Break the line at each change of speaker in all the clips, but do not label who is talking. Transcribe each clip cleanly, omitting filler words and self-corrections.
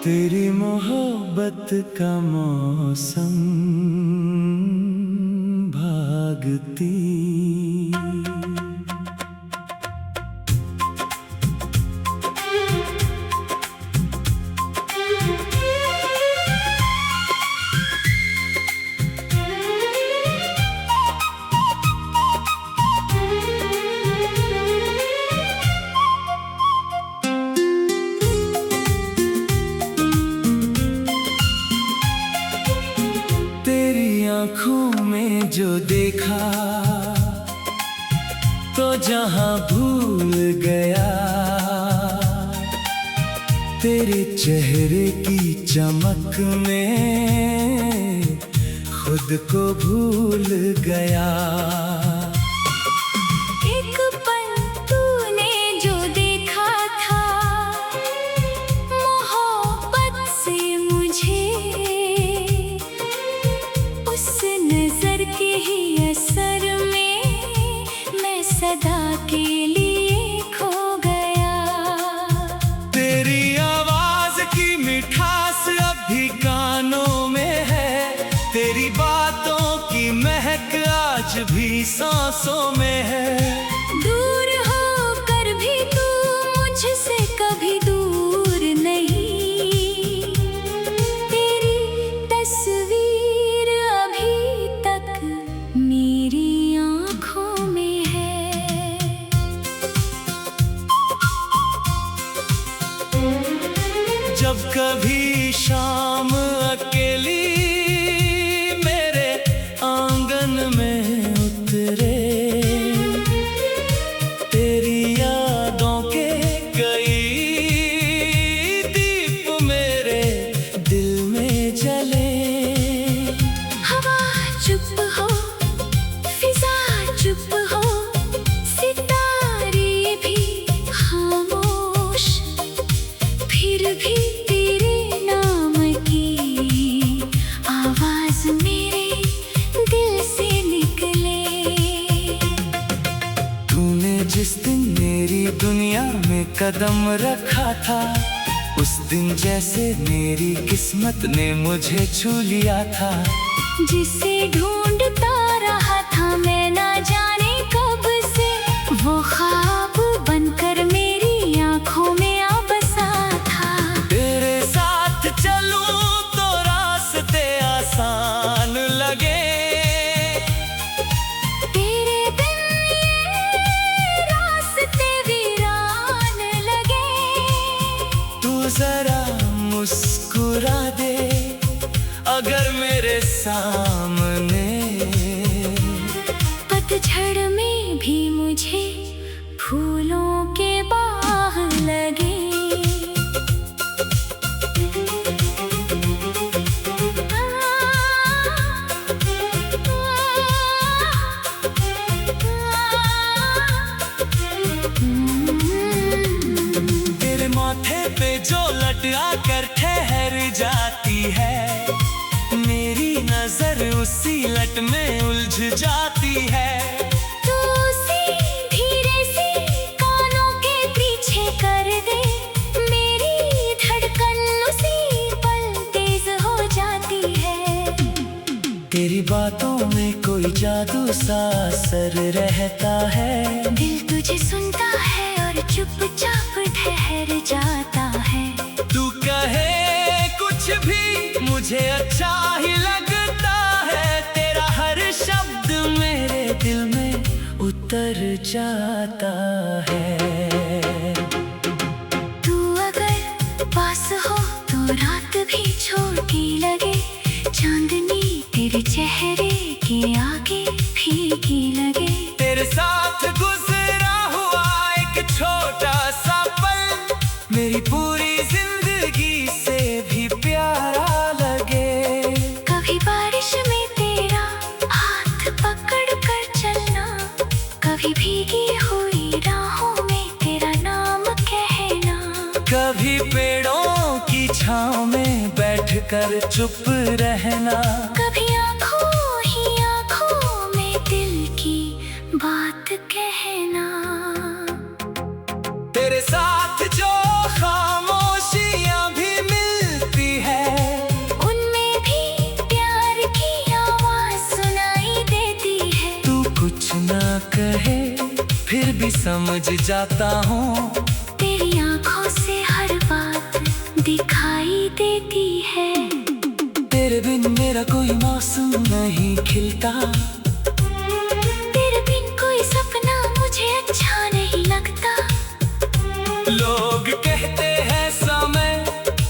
तेरी मोहब्बत का मौसम भागती। तेरी आँखों में जो देखा तो जहां भूल गया, तेरे चेहरे की चमक में खुद को भूल गया।
एक पल तूने जो देखा था मोहब्बत से मुझे, उस नजर के ही असर में मैं सदा के लिए खो गया।
तेरी आवाज की मिठास अब भी कानों में है, तेरी बातों की महक आज भी सांसों में है।
दूर होकर भी तू मुझसे कभी दूर नहीं, तेरी तस्वीर अभी तक मेरी आँखों में है।
जब कभी शाम अकेली मेरे आंगन में उतरे, तेरी यादों के कई दीप मेरे दिल में जले।
हवा चुप हो, फिजा चुप हो, सितारे भी खामोश, फिर भी तेरे नाम की आवाज मेरे दिल से निकले।
तूने जिस दिन मेरी दुनिया में कदम रखा था, उस दिन जैसे मेरी किस्मत ने मुझे छू लिया था।
जिसे ढूंढता रहा था मैं ना जाने कब से, वो ख्वाब बनकर मेरी आंखों में आ बसा था।
तेरे साथ चलूं तो रास्ते आसान लगे,
तेरे बिन ये रास्ते वीरान लगे।
तू जरा मुस्कुरा दे अगर मेरे सामने।
पतझड़ में भी मुझे फूलों के बाग लगे।
तेरे माथे पे जो लटका कर ठहर जाती है, मेरी नजर उसी लट में उलझ जाती है।
तू उसी धीरे से कानों के पीछे कर दे, मेरी धड़कन उसी पल तेज हो जाती है।
तेरी बातों में कोई जादू सा असर रहता है,
दिल तुझे सुनता है और चुपचाप ठहर जाता है।
तू कहे कुछ भी मुझे अच्छा ही लगता है, तेरा हर शब्द मेरे दिल में उतर जाता है।
तू अगर पास हो तो रात भी छोटी लगे, चांदनी तेरे चेहरे के आगे फीकी लगे।
तेरे साथ गुजरा हुआ एक छोटा सा पल मेरी पूरी जिंदगी से भी प्यारा लगे।
कभी बारिश में तेरा हाथ पकड़ कर चलना, कभी भीगी हुई राहों में तेरा नाम कहना।
कभी पेड़ों की छांव में बैठकर चुप रहना,
कभी आँखों ही आँखों में दिल की बात कहना।
तेरे साथ जो खामोशियां भी मिल समझ जाता हूँ।
तेरी आंखों से हर बात दिखाई देती है।
तेरे बिन मेरा कोई मौसम नहीं खिलता।
तेरे बिन कोई सपना मुझे अच्छा नहीं लगता।
लोग कहते हैं समय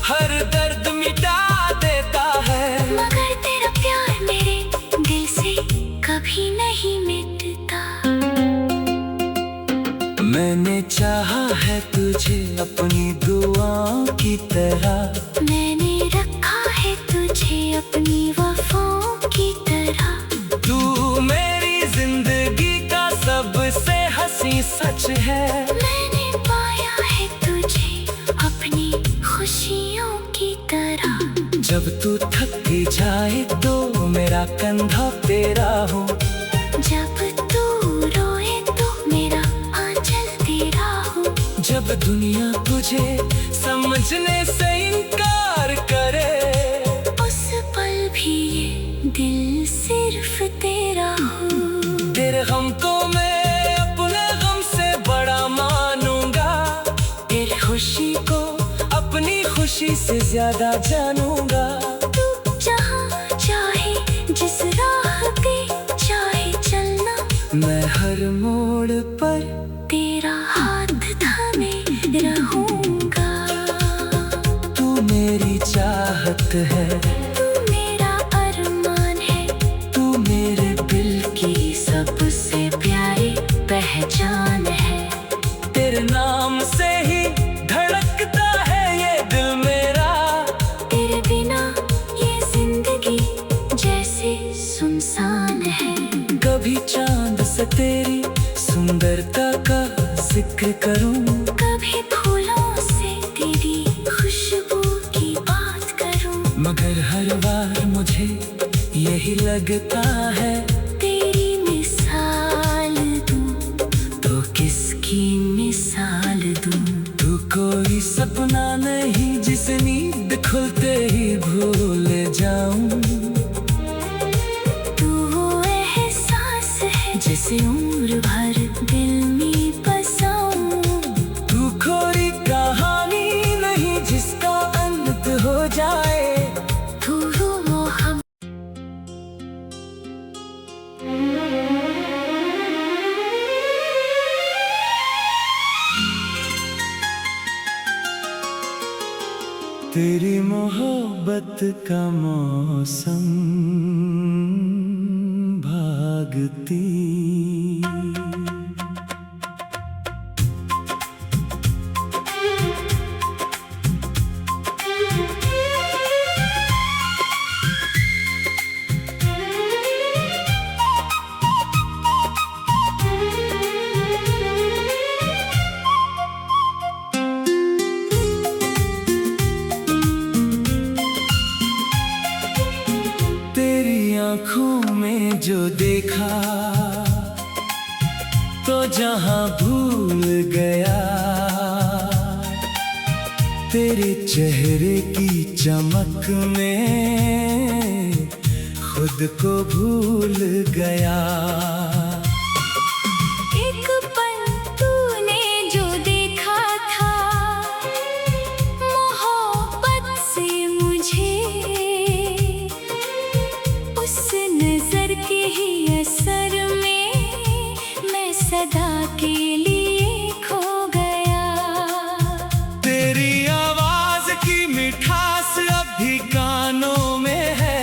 हर दर्द मिटा देता है,
मगर तेरा प्यार मेरे दिल से कभी नहीं मिटता।
मैंने चाहा है तुझे अपनी दुआओं की तरह।
मैंने रखा है तुझे अपनी वफाओं की तरह।
तू मेरी जिंदगी का सबसे हंसी सच है।
मैंने पाया है तुझे अपनी खुशियों की तरह।
जब तू थक जाए तो मेरा कंधा तेरा हो।
जब तू रोए तो मेरा आंचल तेरा हो।
जब दुनिया तुझे समझने से इनकार करे,
उस पल भी ये दिल सिर्फ तेरा हो।
तेरे गम को मैं अपने गम से बड़ा मानूंगा। तेरी खुशी को अपनी खुशी से ज्यादा जानूंगा।
तू जहाँ चाहे जिस राह पे चाहे चलना,
मैं हर मोड़ पर
तेरा हाथ थामे रहूंगा।
तू मेरी चाहत है,
तू मेरा अरमान है।
तू मेरे दिल
की सबसे प्यारी पहचान है।
तेरे नाम से ही धड़कता है ये दिल मेरा।
तेरे बिना ये जिंदगी जैसे सुनसान है।
कभी चांद से तेरी सुंदरता का जिक्र करूं,
कभी फूलों से तेरी खुशबू की बात करूं,
मगर हर बार मुझे यही लगता है,
तेरी मिसाल दूं
तो किसकी
मिसाल दूं।
तू कोई सपना नहीं जिस नींद खुलते ही भूल जाऊं।
तू वो एहसास है जिसे उम्र भर दिल में बसाऊं।
तू कोई कहानी नहीं जिसका अंत हो जाए।
तू वो हम
तेरी मोहब्बत का मौसम भागती। तेरी आंखों में जो देखा तो जहां भूल गया। तेरे चेहरे की चमक में खुद को भूल गया।
एक पल तूने जो देखा था मोहब्बत से मुझे, उस नजर के ही असर में मैं सदा के लिए खो गया।
तेरी आवाज की मिठास अभी कानों में है।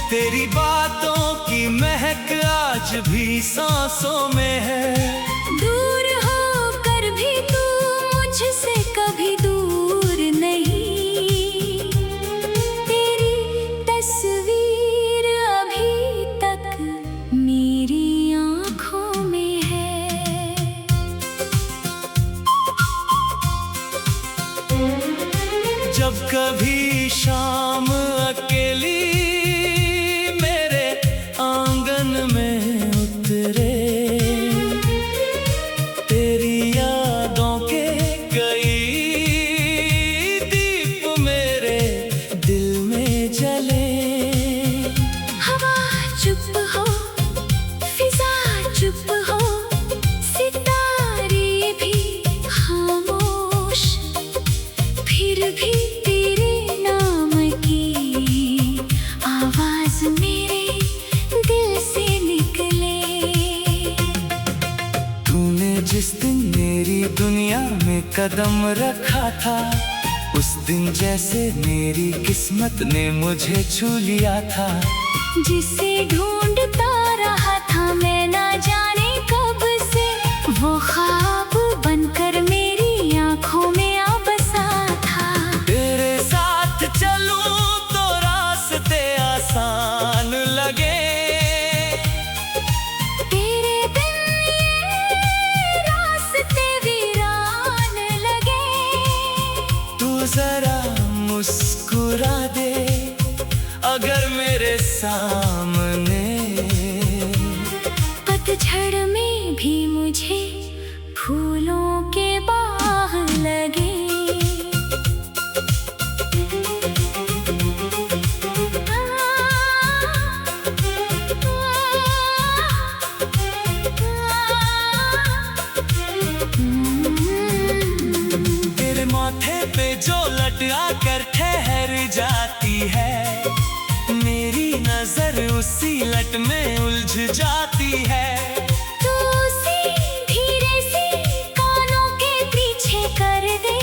तेरी बातों की महक आज भी सांसों में है।
दूर होकर भी तू मुझसे कभी दूर नहीं। तेरी तस्वीर अभी तक मेरी आंखों में है।
जब कभी शाम अकेली मेरे आंगन में उतरे, कदम रखा था, उस दिन जैसे मेरी किस्मत ने मुझे छू लिया था।
जिसे ढूंढता रहा था मैं ना जाने कब से, वो ख्वाब बनकर मेरी आंखों में आ बसा था।
तेरे साथ चलूं तो रास्ते आसान लगे,
तेरे बिन ये रास्ते वीरान लगे।
तू जरा मुस्कुरा दे अगर मेरे सामने,
पतझड़ में भी मुझे फूलों के बाग लगे।
तेरे माथे पे जो लटका कर ठहर जाती है, मेरी नजर उसी लट में उलझ जाती है।
तू उसे धीरे से कानों के पीछे कर दे,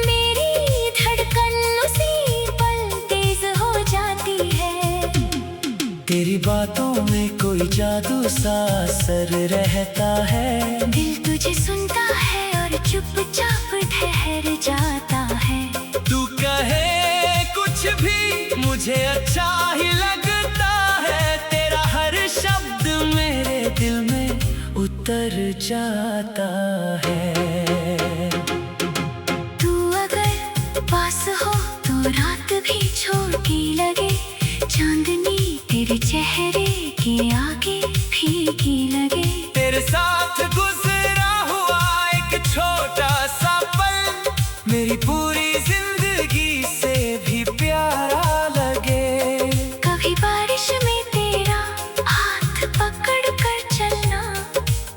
मेरी धड़कन उसी पल तेज हो जाती है।
तेरी बातों में कोई जादू सा असर रहता है,
दिल तुझे सुनता है और चुपचाप ठहर जाता है।
तू कहे कुछ भी मुझे अच्छा ही लगता है, तेरा हर शब्द मेरे दिल में उतर जाता है।
तू अगर पास हो तो रात भी छोटी लगे, चांदनी तेरे चेहरे के आगे फीकी लगे।
तेरे साथ गुजरा हुआ एक छोटा सा पल मेरी पूरी जिंदगी से भी प्यारा लगे।
कभी बारिश में तेरा हाथ पकड़ कर चलना,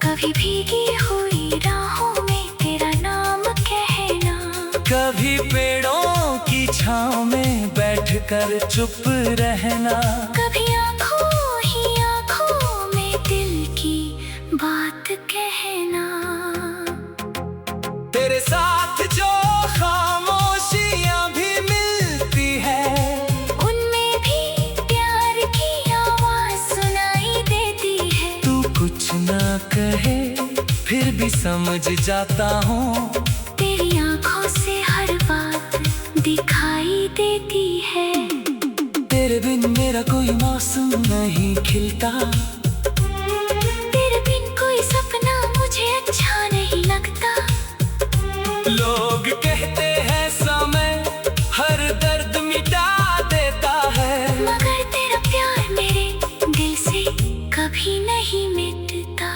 कभी भीगी हुई राहों में तेरा नाम कहना।
कभी पेड़ों की छांव में बैठकर चुप रहना,
कभी आंखों ही आंखों में दिल की बात कहना।
तेरे साथ जो खामोशियां भी मिलती है,
उनमें भी प्यार की आवाज सुनाई देती है।
तू कुछ ना कहे फिर भी समझ जाता हूँ,
तेरी आंखों से हर बात दिखाई देती है।
तेरे बिन मेरा कोई मौसम नहीं खिलता,
तेरे बिन कोई सपना मुझे अच्छा नहीं लगता।
लोग कहते हैं समय हर दर्द मिटा देता है,
मगर तेरा प्यार मेरे दिल से कभी नहीं मिटता।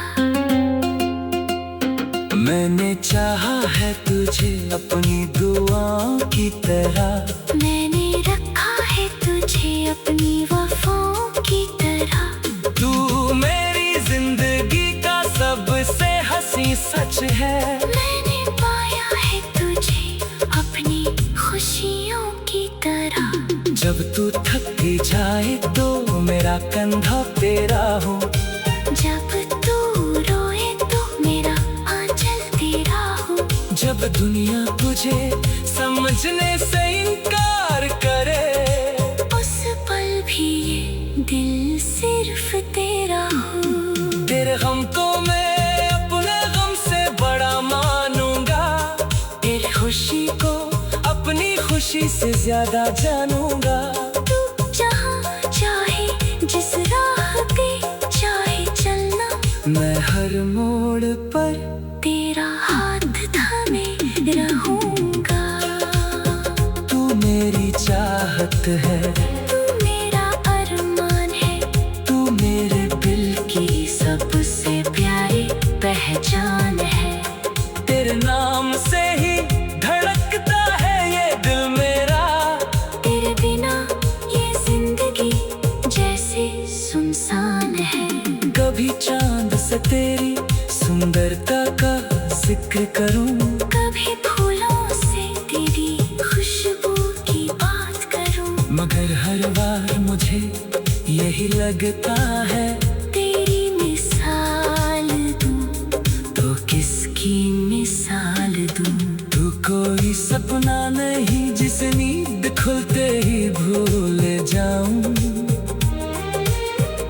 मैंने चाहा है तुझे अपनी दुआओं की तरह,
मैंने रखा है तुझे अपनी वफाओं की तरह।
तू मेरी जिंदगी का सबसे हंसी सच है।
मैंने पाया है तुझे अपनी खुशियों की तरह।
जब तू थक जाए तो मेरा कंधा तेरा हो,
जब तू रोए तो मेरा आंचल तेरा हो।
जब दुनिया तुझे समझने से इनकार करे,
उस पल भी ये दिल सिर्फ तेरा हो।
तेरे गम को मैं अपने गम से बड़ा मानूंगा, तेरी खुशी को अपनी खुशी से ज्यादा जानूंगा।
तू जहाँ चाहे जिस राह पे चाहे चलना,
मैं हर मोड़ पर
तेरा हाथ थामे रहूंगा।
तू मेरी चाहत है,
तू मेरा अरमान है,
तू मेरे दिल
की सबसे प्यारी पहचान है।
तेरे नाम से ही धड़कता है ये दिल मेरा,
तेरे बिना ये जिंदगी जैसे सुनसान है।
कभी चांद से तेरी सुंदरता का जिक्र करूं,
कभी फूलों से तेरी खुशबू की बात करूं,
मगर हर बार मुझे यही लगता है,
तेरी मिसाल दूं तो किसकी मिसाल दूं।
तू जैसे नींद खुलते ही भूल जाऊं।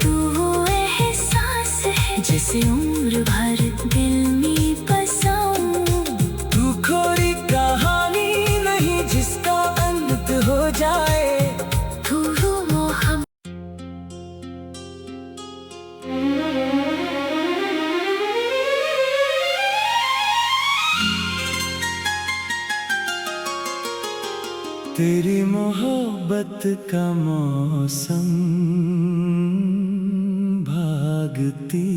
तू वो एहसास है जिसे उम्र भर दिल में बसाऊं।
तू खोरी कहानी नहीं जिसका अंत हो जाए।
तू वो हम
तेरी मोहब्बत का मौसम भागती